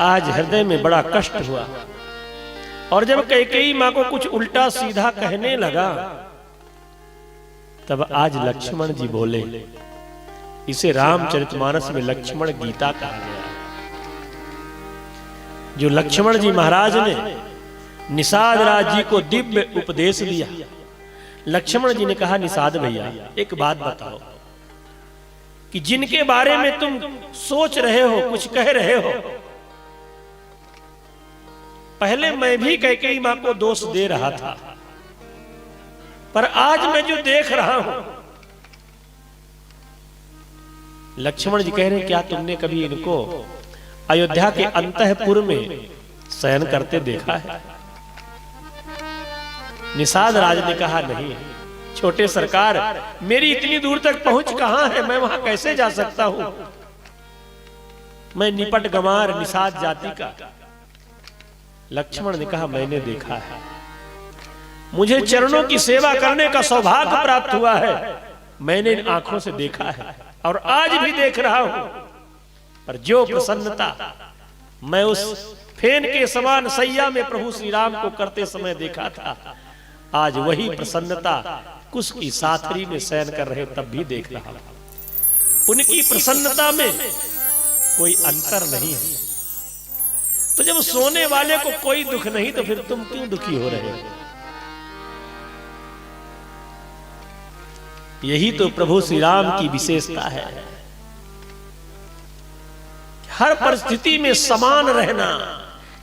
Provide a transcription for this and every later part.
आज हृदय में बड़ा कष्ट हुआ। और जब कैकेयी मां को कुछ उल्टा सीधा कहने लगा, तब आज लक्ष्मण जी बोले। इसे रामचरितमानस में लक्ष्मण गीता कहा गया। जो लक्ष्मण जी महाराज ने निषाद राज जी को दिव्य उपदेश दिया। लक्ष्मण जी ने कहा, निषाद भैया एक बात बताओ कि जिनके बारे में तुम सोच रहे हो, कुछ कह रहे हो, पहले मैं भी कैकेयी मां को दोष दे रहा था, पर आज मैं जो देख रहा हूं। लक्ष्मण जी कह रहे, क्या तुमने कभी इनको अयोध्या के अंतःपुर में शयन करते देखा है? निषाद राज ने कहा, नहीं छोटे सरकार, मेरी इतनी दूर तक पहुंच कहां है, मैं वहां कैसे जा सकता हूं? मैं निपट गंवार निषाद जाति का। लक्ष्मण ने कहा, मैंने देखा है, मुझे चरणों की सेवा करने का सौभाग्य प्राप्त हुआ है, मैंने इन आंखों से देखा है और आज भी देख रहा हूं। पर जो प्रसन्नता मैं उस फेन के समान सैया में प्रभु श्री राम को करते समय देखा था, आज वही प्रसन्नता कुश की साथरी में शयन कर रहे तब भी देख रहा हूं। उनकी प्रसन्नता में कोई अंतर नहीं है। तो जब सोने वाले को कोई दुख नहीं, तो फिर तुम क्यों दुखी हो रहे हो? यही तो प्रभु श्री राम की विशेषता है। हर परिस्थिति में समान रहना।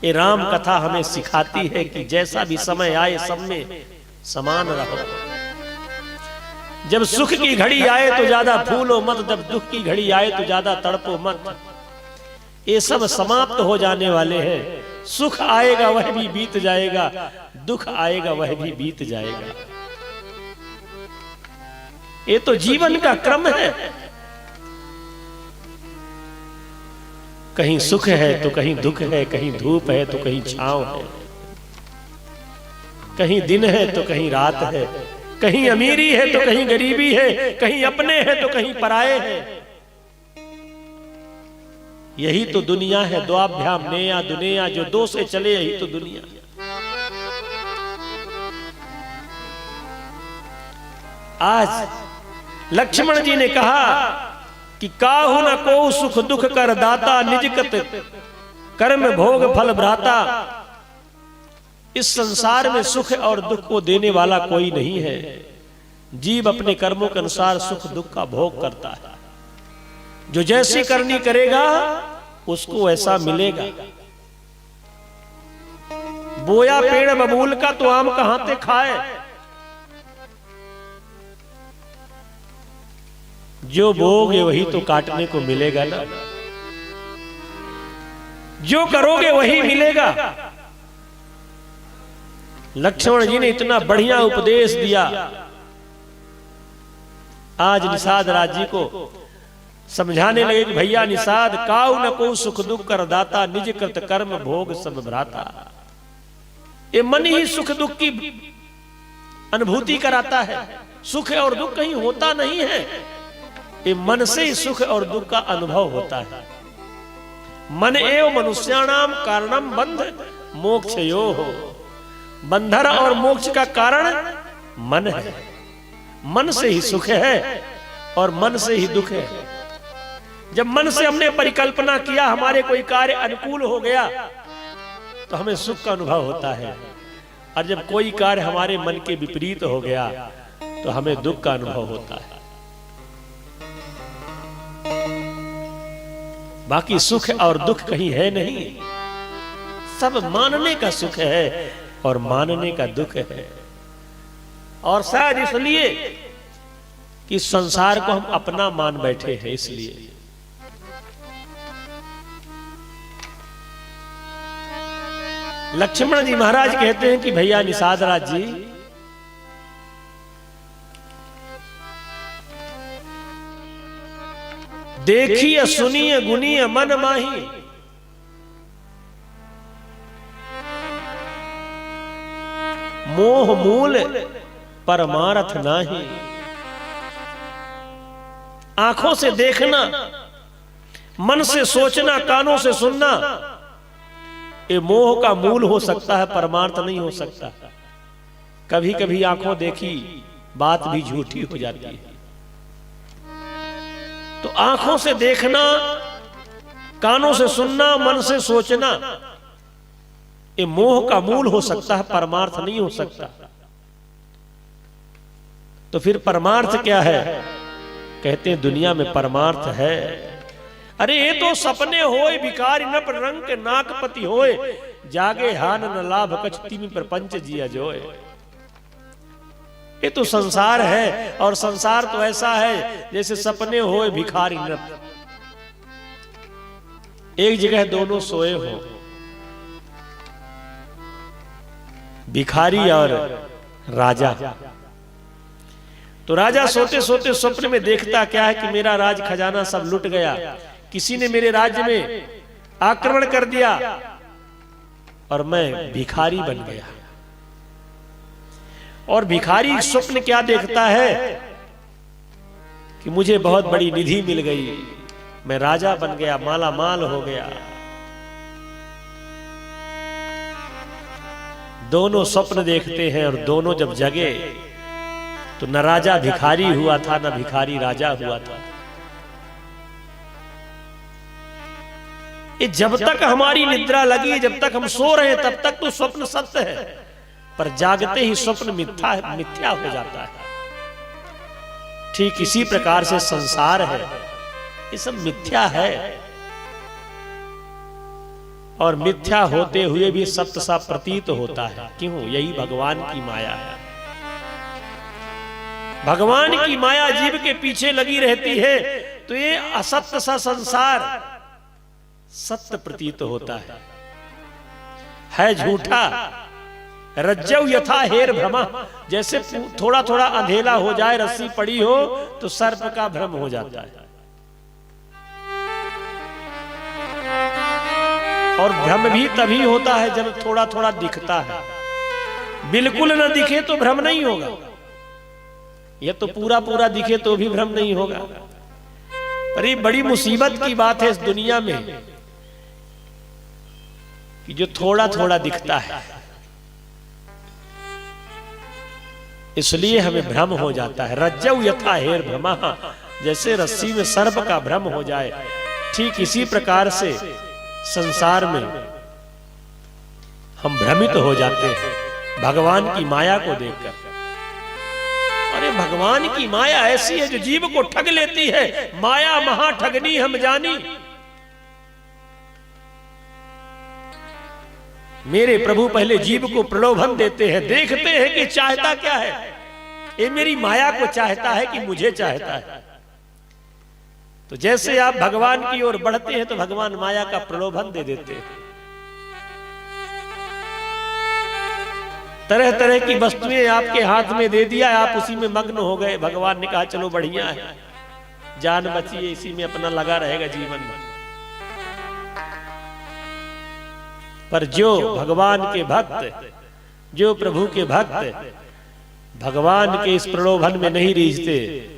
ये राम कथा हमें सिखाती है कि जैसा भी समय आए सब में समान रहो। जब सुख की घड़ी आए तो ज्यादा फूलो मत, जब दुख की घड़ी आए तो ज्यादा तड़पो मत। ये सब समाप्त हो जाने वाले हैं। सुख आएगा वह भी बीत जाएगा, दुख आएगा वह भी बीत जाएगा। ये तो जीवन का क्रम है। कहीं सुख है तो कहीं दुख है, कहीं धूप है तो कहीं छांव है, कहीं दिन है तो कहीं रात है, कहीं अमीरी है तो कहीं गरीबी है, कहीं अपने हैं तो कहीं पराए हैं। यही तो दुनिया है। द्वाभ्याम नेया दुनिया, जो दो से चले यही तो दुनिया। आज लक्ष्मण जी ने कहा कि काहू न को सुख दुख कर दाता, निज कत कर्म भोग फल भ्राता। इस संसार में सुख और दुख को देने वाला कोई नहीं है। जीव अपने कर्मों के अनुसार सुख दुख का भोग करता है। जो जैसी करनी करेगा उसको ऐसा मिलेगा। बोया पेड़ बबूल का तो आम कहां ते खाए। जो बोगे वही तो काटने को मिलेगा ना। जो करोगे वही मिलेगा। लक्ष्मण जी ने इतना बढ़िया उपदेश दिया। आज निषाद राज जी को समझाने लगे कि भैया निषाद, काऊ न को सुख दुख कर दाता, निज कृत कर्म भोग सब भ्राता। ये मन ही सुख दुख की अनुभूति कराता है। सुख और दुख कहीं होता नहीं है। ये मन से ही सुख और दुख का अनुभव होता है। मन एवं मनुष्याणाम कारणम बंध मोक्षयो हो। बंधन और मोक्ष का कारण मन है। मन से ही सुख है और मन से ही दुख है। जब मन से हमने परिकल्पना किया, हमारे कोई कार्य अनुकूल हो गया तो हमें सुख का अनुभव होता है, और जब कोई कार्य हमारे मन के विपरीत हो गया तो हमें दुख का अनुभव होता है। बाकी सुख और दुख कहीं है नहीं। सब मानने का सुख है और मानने का दुख है। और शायद इसलिए कि संसार को हम अपना मान बैठे हैं। इसलिए लक्ष्मण जी महाराज कहते हैं कि भैया निषाद राज जी, देखिए सुनिए गुनिए मन माही। मोह मूल परमार्थ नाही। आंखों से देखना, मन से सोचना, कानों से सुनना ये मोह का मूल हो सकता है, परमार्थ नहीं हो सकता। कभी कभी आंखों देखी बात भी झूठी हो जाती है। तो आंखों से देखना, कानों से सुनना, मन से सोचना, ये मोह का मूल हो सकता है, परमार्थ नहीं हो सकता। तो फिर परमार्थ क्या है? कहते हैं दुनिया में परमार्थ है। अरे ये तो सपने होए, भिखारी नप रंग नाकपति होए, जागे हान न लाभ कछ तिमि प्रपंच जिया जोए। ये तो संसार है, और संसार तो ऐसा है जैसे सपने होए भिखारी नप। एक जगह दोनों सोए हो, भिखारी और राजा। तो राजा सोते सोते स्वप्न में देखता क्या है कि मेरा राज खजाना सब लुट गया, किसी ने मेरे राज्य में आक्रमण कर दिया और मैं भिखारी बन गया। और भिखारी स्वप्न क्या देखता है कि मुझे बहुत बड़ी निधि मिल गई, मैं राजा बन गया, माला माल हो गया। दोनों स्वप्न देखते हैं और दोनों जब जगे तो न राजा भिखारी हुआ था, न भिखारी राजा हुआ था। ये जब तक हमारी निद्रा लगी, जब तक हम सो रहे हैं, तब तक तो स्वप्न सत्य है, पर जागते ही स्वप्न मिथ्या हो जाता है। ठीक इसी प्रकार से संसार है, ये सब मिथ्या है, और मिथ्या होते हुए भी सत्य सा प्रतीत होता है। क्यों? यही भगवान की माया है। भगवान की माया जीव के पीछे लगी रहती है, तो ये असत्य सा संसार सत्य प्रतीत होता है झूठा। रज्जौ यथा हेर भ्रमा, जैसे थोड़ा थोड़ा अंधेला हो जाए, रस्सी पड़ी हो तो सर्प का भ्रम हो जाता है। और भ्रम भी तभी होता है जब थोड़ा थोड़ा दिखता है। बिल्कुल न दिखे तो भ्रम नहीं होगा, यह तो पूरा पूरा दिखे तो भी भ्रम नहीं होगा। पर ये बड़ी मुसीबत की बात है इस दुनिया में कि जो थोड़ा थोड़ा दिखता है, इसलिए हमें भ्रम हो जाता है। रज्जौ यथा हेर भ्रमा, जैसे रस्सी में सर्प का भ्रम हो जाए, ठीक इसी प्रकार से संसार में हम भ्रमित हो जाते हैं भगवान की माया को देखकर। अरे भगवान की माया ऐसी है जो जीव को ठग लेती है। माया महा ठगनी हम जानी, मेरे प्रभु पहले जीव को प्रलोभन देते हैं, देखते हैं कि चाहता क्या है। ये मेरी माया को चाहता है कि मुझे चाहता है। तो जैसे आप भगवान की ओर बढ़ते हैं तो भगवान माया का प्रलोभन दे देते हैं। तरह तरह की वस्तुएं आपके हाथ में दे दिया, आप उसी में मग्न हो गए। भगवान ने कहा चलो बढ़िया है, जान बची है, इसी में अपना लगा रहेगा जीवन में। पर जो भगवान के भक्त, जो प्रभु के भक्त भगवान के इस प्रलोभन में नहीं रीझते,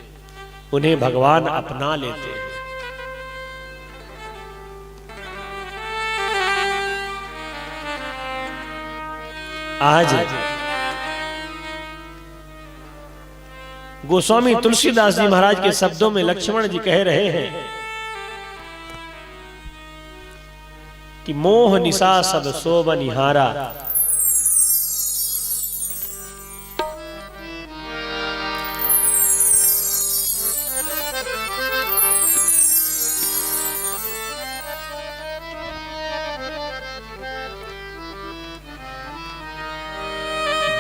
उन्हें भगवान अपना लेते हैं। आज गोस्वामी तुलसीदास जी महाराज के शब्दों में लक्ष्मण जी कह रहे हैं कि मोह निशा सब सोब निहारा,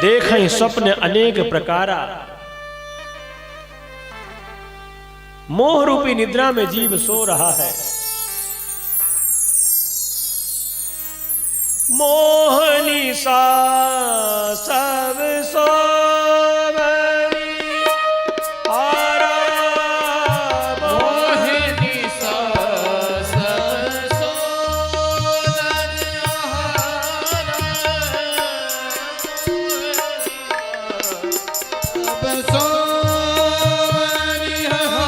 देखें स्वप्न अनेक प्रकारा, मोह रूपी निद्रा में जीव सो रहा है। मोह निशा सब सोब निहारा, मोह निशा सब सोब निहारा।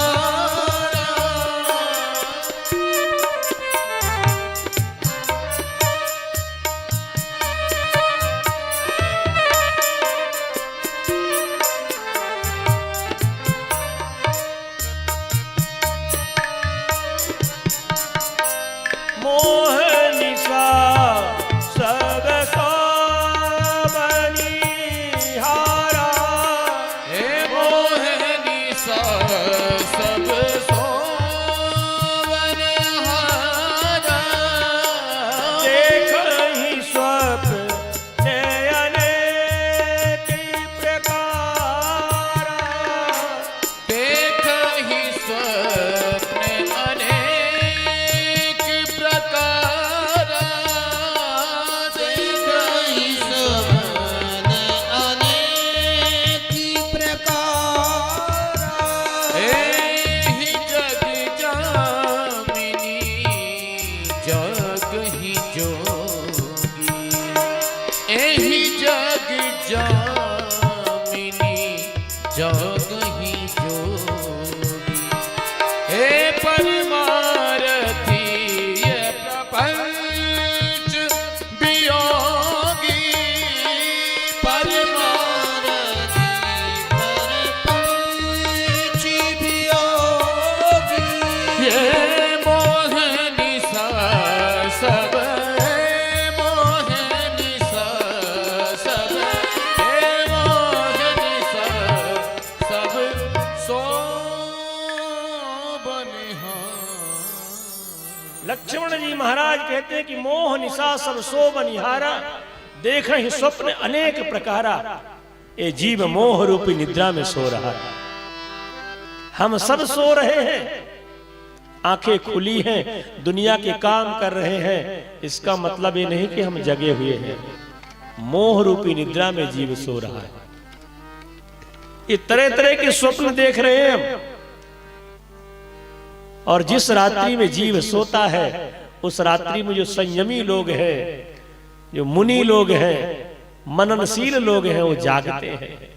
ही जोगी, एही जग जामिनी जग ही जोगी। हे परमारथी ये प्रपंच वियोगी, परमारथी प्रपंच वियोगी। ये मोहनी सा सब, मोहनी सा सब, हे मोहनी सा सब सो लक्ष्मण जी महाराज कहते हैं कि मोह निशा सब सो बनिहारा, देख ही स्वप्न अनेक प्रकारा। ये जीव मोह रूपी निद्रा में सो रहा है। हम सब सो रहे हैं, आंखें खुली हैं, दुनिया के काम कर रहे हैं। इसका मतलब ये नहीं कि हम जगे हुए हैं। मोह रूपी निद्रा में जीव सो रहा है। ये तरह तरह के स्वप्न देख रहे हैं हम। और जिस रात्रि में जीव सोता है, उस रात्रि में जो संयमी लोग हैं, जो मुनि लोग हैं, मननशील लोग हैं, वो जागते हैं।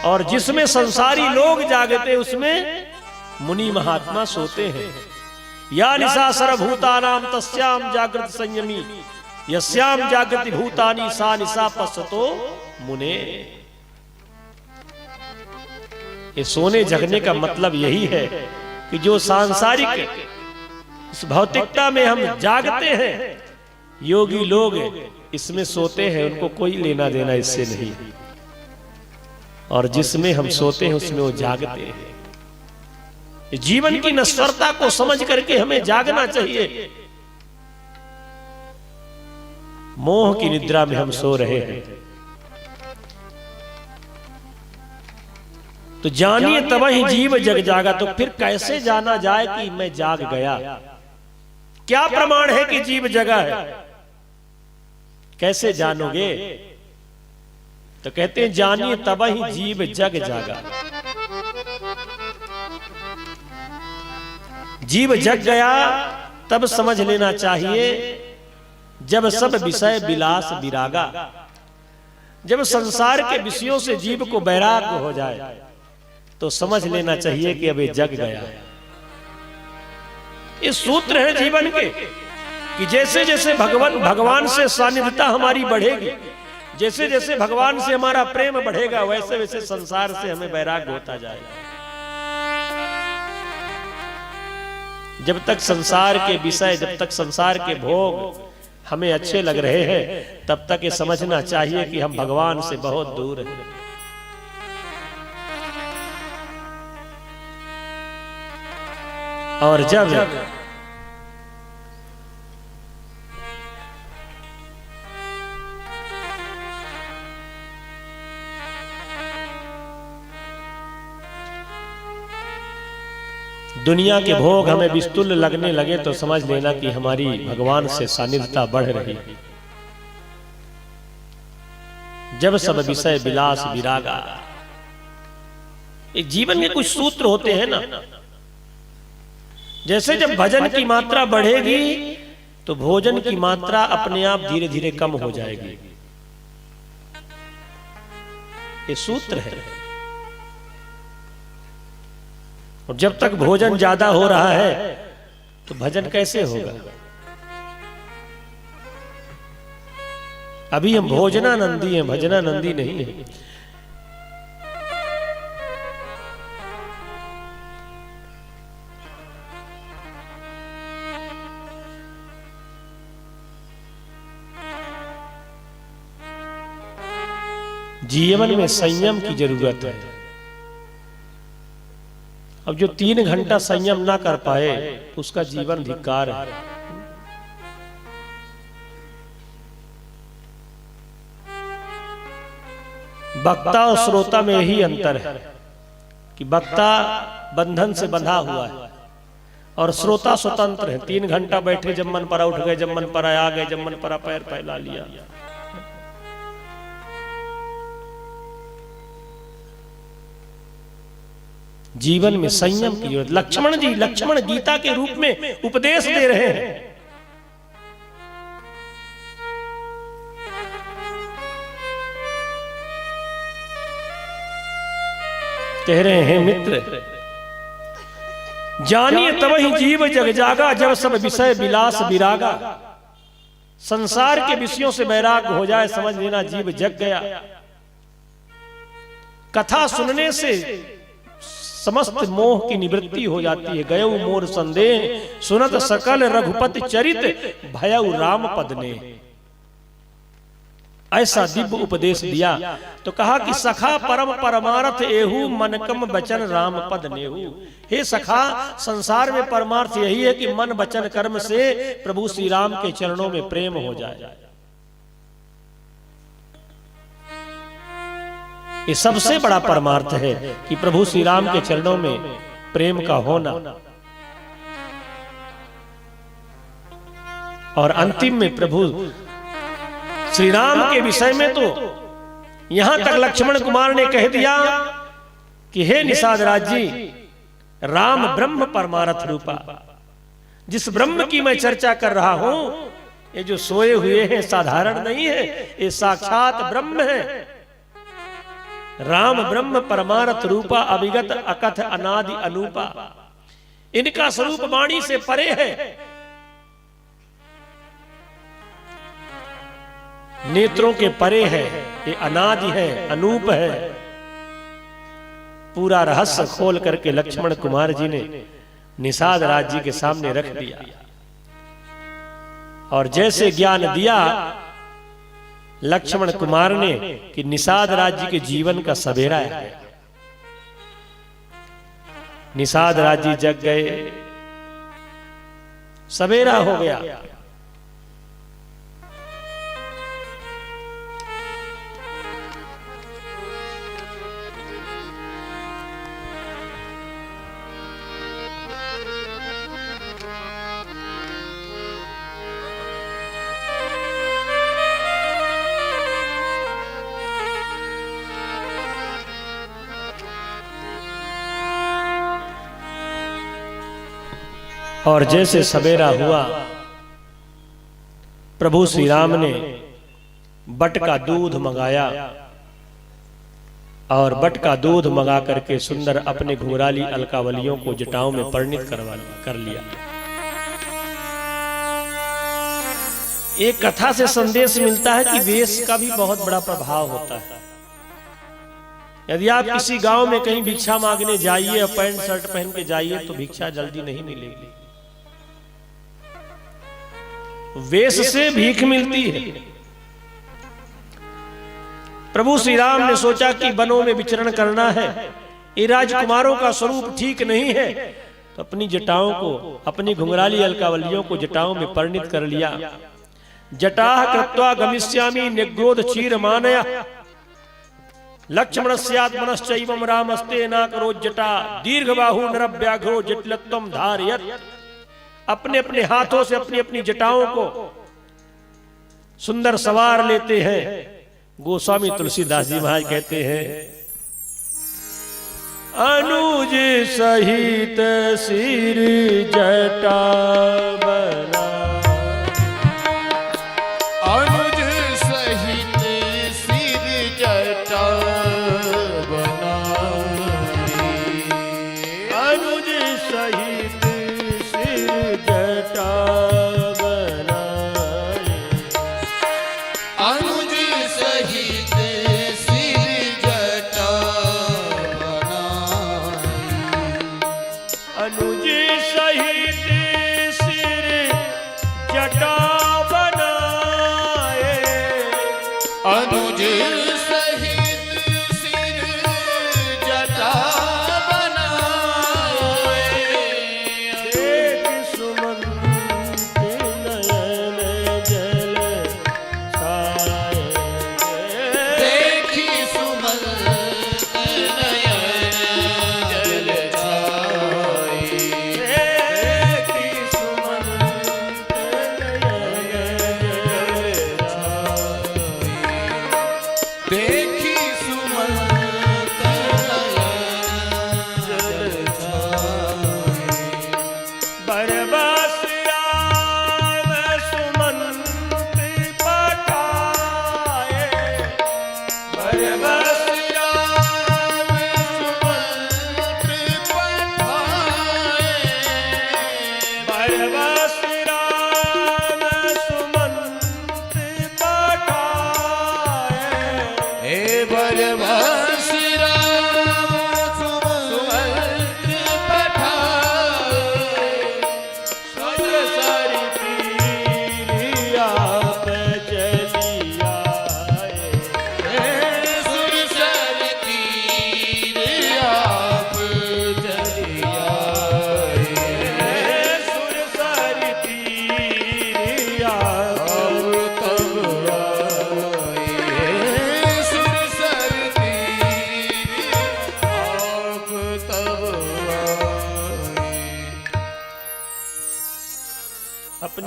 और जिसमें संसारी लोग जागते, उसमें मुनि महात्मा सोते हैं। या निशा सर्वभूतानां तस्याम जागृत संयमी, यस्याम जागृति भूतानि सा निशा पश्यतो मुने। ये सोने जगने का मतलब यही है कि जो सांसारिक इस भौतिकता में हम जागते हैं, योगी लोग इसमें सोते हैं, उनको कोई लेना देना इससे नहीं। और जिसमें हम सोते हैं उसमें वो जागते हैं। जीवन की नश्वरता को समझ करके हमें जागना चाहिए। मोह की निद्रा में हम सो रहे हैं। तो जानिए तब ही जीव जग जागा। तो फिर कैसे जाना जाए कि मैं जाग गया? क्या प्रमाण है कि जीव जगा है? कैसे जानोगे? तो कहते हैं जानिए तब ही जीव जग जागा। जीव जग गया तब समझ लेना चाहिए जब सब विषय विलास विरागा। जब संसार के विषयों से जीव को वैराग्य हो जाए तो समझ लेना चाहिए कि अब ये जग गया है। ये सूत्र है जीवन के कि जैसे जैसे भगवान से सानिध्यता हमारी बढ़ेगी, जैसे जैसे भगवान से हमारा प्रेम बढ़ेगा, वैसे वैसे संसार से हमें वैराग्य होता जाएगा। जब तक संसार के विषय, जब तक संसार के भोग हमें अच्छे लग रहे हैं, तब तक ये समझना चाहिए कि हम भगवान से बहुत दूर हैं। और जब दुनिया के भोग हमें विस्तुल लगने लगे तो समझ लेना कि हमारी भगवान से सानिध्यता बढ़ रही है। जब सब विषय विलास विरागा। एक जीवन के कुछ सूत्र होते हैं ना। जैसे जब भजन की मात्रा बढ़ेगी तो भोजन की मात्रा अपने आप धीरे धीरे कम हो जाएगी। ये सूत्र है। और जब तक भोजन ज्यादा हो रहा है तो भजन कैसे होगा? अभी हम भोजनानंदी हैं, भजनानंदी नहीं है। जीवन में संयम की जरूरत है। अब जो 3 घंटा संयम ना कर पाए उसका जीवन धिक्कार है। वक्ता और श्रोता में यही अंतर है कि वक्ता बंधन से बंधा हुआ है और श्रोता स्वतंत्र है। 3 घंटा बैठे, जब मन पर उठ गए, जब मन पर आ गए, जब मन पर पैर फैला लिया। जीवन में संयम की जरूरत। लक्ष्मण जी, लक्ष्मण गीता के रूप में उपदेश दे रहे हैं कह रहे हैं मित्र, जानिए तब ही जीव जग जागा, जब सब विषय विलास विरागा। संसार के विषयों से वैराग्य हो जाए, समझ लेना जीव जग गया। कथा सुनने से समस्त मोह की निवृत्ति हो जाती है। गयऊ मोर संदेह, सुनत सकल रघुपति चरित, भयऊ राम पद ने। ऐसा दिव्य उपदेश दिया। तो कहा कि सखा परम परमार्थ एहू, मनकम वचन राम पद नेहू। हे सखा, संसार में परमार्थ यही है कि मन वचन कर्म से प्रभु श्री राम के चरणों में प्रेम हो जाए। ये सबसे बड़ा परमार्थ है कि प्रभु श्री राम के चरणों में प्रेम का होना। और अंतिम में प्रभु श्री राम के विषय में तो यहां तक लक्ष्मण कुमार ने कह दिया कि हे निषाद राज जी, राम ब्रह्म परमार्थ रूपा। जिस ब्रह्म की मैं चर्चा कर रहा हूं, ये जो सोए हुए हैं साधारण नहीं है, ये साक्षात ब्रह्म है। राम ब्रह्म परमार्थ रूपा, अविगत अकथ अनादि अनूपा। इनका स्वरूप वाणी से परे है, नेत्रों के परे है, ये अनादि है, अनूप है। पूरा रहस्य खोल करके लक्ष्मण कुमार जी ने निषाद राज जी के सामने रख दिया। और जैसे ज्ञान दिया लक्ष्मण कुमार ने कि निषाद राज जी के जीवन का सवेरा है। निषाद राज जी जग गए, सवेरा हो गया। और जैसे सवेरा हुआ, प्रभु श्री राम ने बट का दूध मंगाया और बट का दूध मंगा करके सुंदर अपने घुंघराली अलकावलियों को जटाओं में परिणित कर लिया। एक कथा से संदेश मिलता है कि वेश का भी बहुत बड़ा प्रभाव होता है। यदि आप किसी गांव में कहीं भिक्षा मांगने जाइए और पैंट शर्ट पहन के जाइए तो भिक्षा जल्दी नहीं मिलेगी। वेश से भीख मिलती है। प्रभु श्री राम ने सोचा कि वनों में विचरण करना है, ये राजकुमारों का स्वरूप ठीक नहीं है, तो अपनी जटाओं को, अपनी घुंघराली अलकावलियों को जटाओं में परिणित कर लिया। जटाह कृत्वा गमिष्यामि निग्रोध चीर मानया, लक्ष्मणस्यात्मनश्चैवं रामस्ते न करो जटा, दीर्घबाहु नरव्याघ्रो जटिलत्वं धारयत्। अपने अपने हाथों से अपनी अपनी जटाओं को सुंदर सवार लेते हैं। गोस्वामी तुलसीदास जी महाराज कहते हैं, अनुज सहित सिर जटा बना, अनुज सहित सिर जटा बनाई, अनुज सहित सिर जटा बनाई, अनुज सहित सिर जटा बनाई, अनुज सहित सिर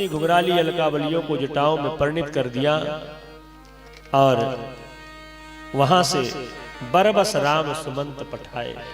अपनी घुघराली अलकावलियों को जटाओं में परिणित कर दिया और वहां से बरबस राम सुमंत पठाए।